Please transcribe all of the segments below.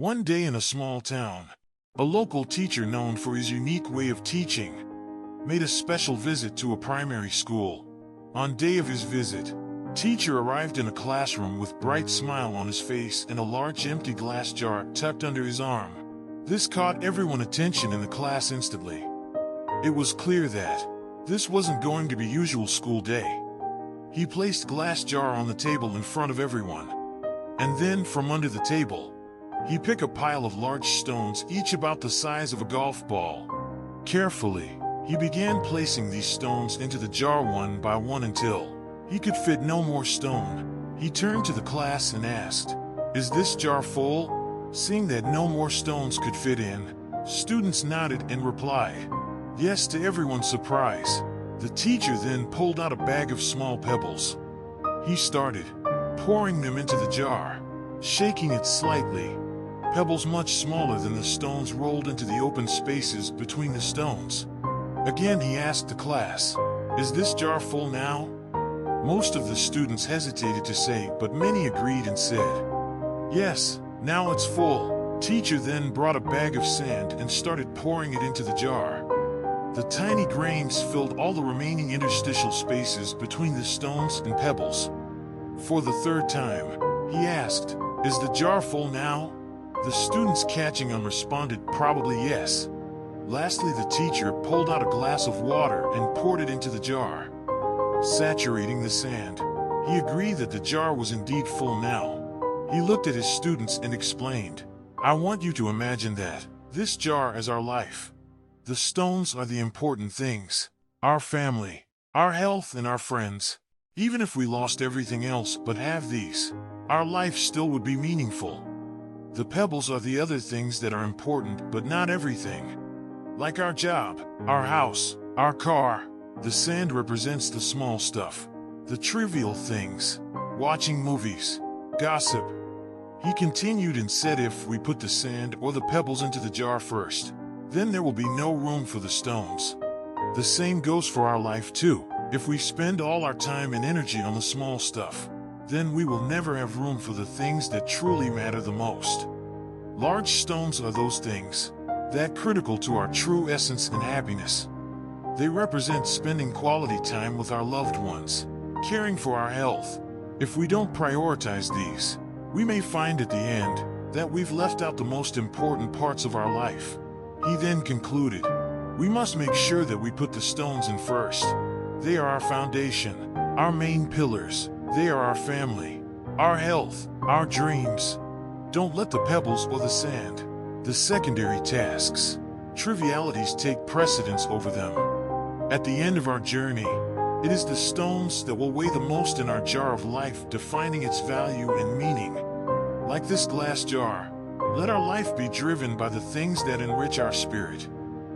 One day in a small town, a local teacher known for his unique way of teaching made a special visit to a primary school. On day of his visit, teacher arrived in a classroom with bright smile on his face and a large empty glass jar tucked under his arm. This caught everyone's attention in the class instantly. It was clear that this wasn't going to be usual school day. He placed glass jar on the table in front of everyone. And then from under the table, he picked a pile of large stones, each about the size of a golf ball. Carefully, he began placing these stones into the jar one by one until he could fit no more stone. He turned to the class and asked, "Is this jar full?" Seeing that no more stones could fit in, students nodded and replied, "Yes," to everyone's surprise. The teacher then pulled out a bag of small pebbles. He started pouring them into the jar, shaking it slightly. Pebbles much smaller than the stones rolled into the open spaces between the stones. Again he asked the class, "Is this jar full now?" Most of the students hesitated to say, but many agreed and said, "Yes, now it's full." Teacher then brought a bag of sand and started pouring it into the jar. The tiny grains filled all the remaining interstitial spaces between the stones and pebbles. For the third time, he asked, "Is the jar full now?" The students catching on responded, "Probably yes." Lastly, the teacher pulled out a glass of water and poured it into the jar, saturating the sand. He agreed that the jar was indeed full now. He looked at his students and explained, "I want you to imagine that this jar is our life. The stones are the important things, our family, our health, and our friends. Even if we lost everything else but have these, our life still would be meaningful. The pebbles are the other things that are important, but not everything. Like our job, our house, our car. The sand represents the small stuff, the trivial things, watching movies, gossip." He continued and said, "If we put the sand or the pebbles into the jar first, then there will be no room for the stones. The same goes for our life too. If we spend all our time and energy on the small stuff, then we will never have room for the things that truly matter the most. Large stones are those things that are critical to our true essence and happiness. They represent spending quality time with our loved ones, caring for our health. If we don't prioritize these, we may find at the end that we've left out the most important parts of our life." He then concluded, "We must make sure that we put the stones in first. They are our foundation, our main pillars. They are our family, our health, our dreams. Don't let the pebbles or the sand, the secondary tasks, trivialities take precedence over them. At the end of our journey, it is the stones that will weigh the most in our jar of life, defining its value and meaning. Like this glass jar, let our life be driven by the things that enrich our spirit,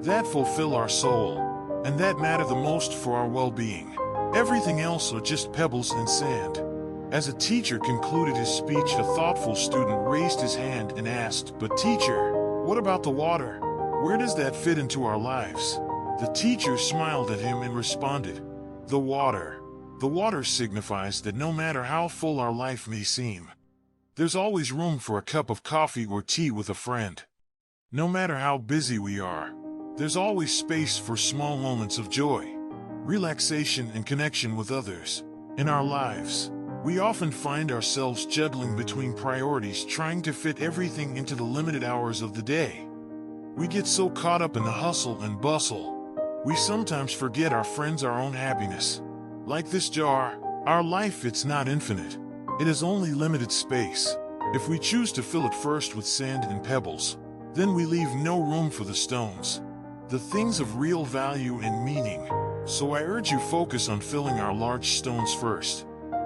that fulfill our soul, and that matter the most for our well-being. Everything else are just pebbles and sand." As a teacher concluded his speech, a thoughtful student raised his hand and asked, "But teacher, what about the water? Where does that fit into our lives?" The teacher smiled at him and responded, "The water. The water signifies that no matter how full our life may seem, there's always room for a cup of coffee or tea with a friend. No matter how busy we are, there's always space for small moments of joy, relaxation, and connection with others. In our lives, we often find ourselves juggling between priorities, trying to fit everything into the limited hours of the day. We get so caught up in the hustle and bustle, we sometimes forget our friends, our own happiness. Like this jar, our life, it's not infinite. It has only limited space. If we choose to fill it first with sand and pebbles, then we leave no room for the stones, the things of real value and meaning. So I urge you, focus on filling our large stones first.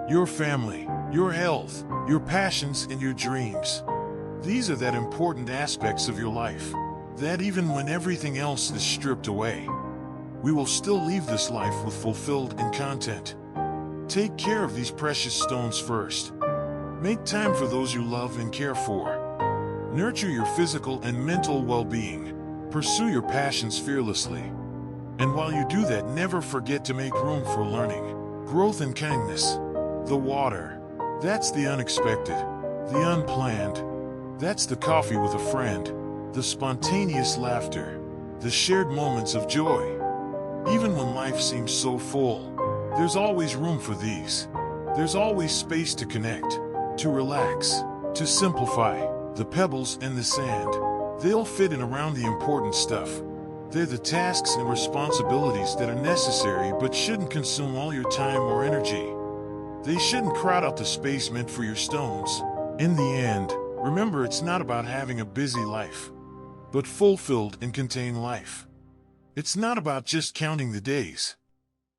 Your family, your health, your passions, and your dreams. These are that important aspects of your life, that even when everything else is stripped away, we will still leave this life with fulfilled and content. Take care of these precious stones first. Make time for those you love and care for. Nurture your physical and mental well-being. Pursue your passions fearlessly. And while you do that, never forget to make room for learning, growth, and kindness. The water, that's the unexpected, the unplanned, That's the coffee with a friend, the spontaneous laughter, the shared moments of joy. Even when life seems so full, there's always room for these. There's always space to connect, to relax, to simplify. The pebbles and the sand, they'll fit in around the important stuff. They're the tasks and responsibilities that are necessary but shouldn't consume all your time or energy. They shouldn't crowd out the space meant for your stones. In the end, remember, it's not about having a busy life, but fulfilled and contained life. It's not about just counting the days,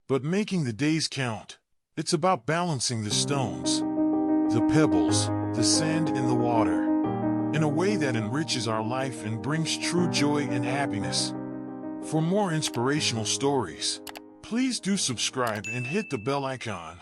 but making the days count. It's about balancing the stones, the pebbles, the sand, and the water, in a way that enriches our life and brings true joy and happiness. For more inspirational stories, please do subscribe and hit the bell icon.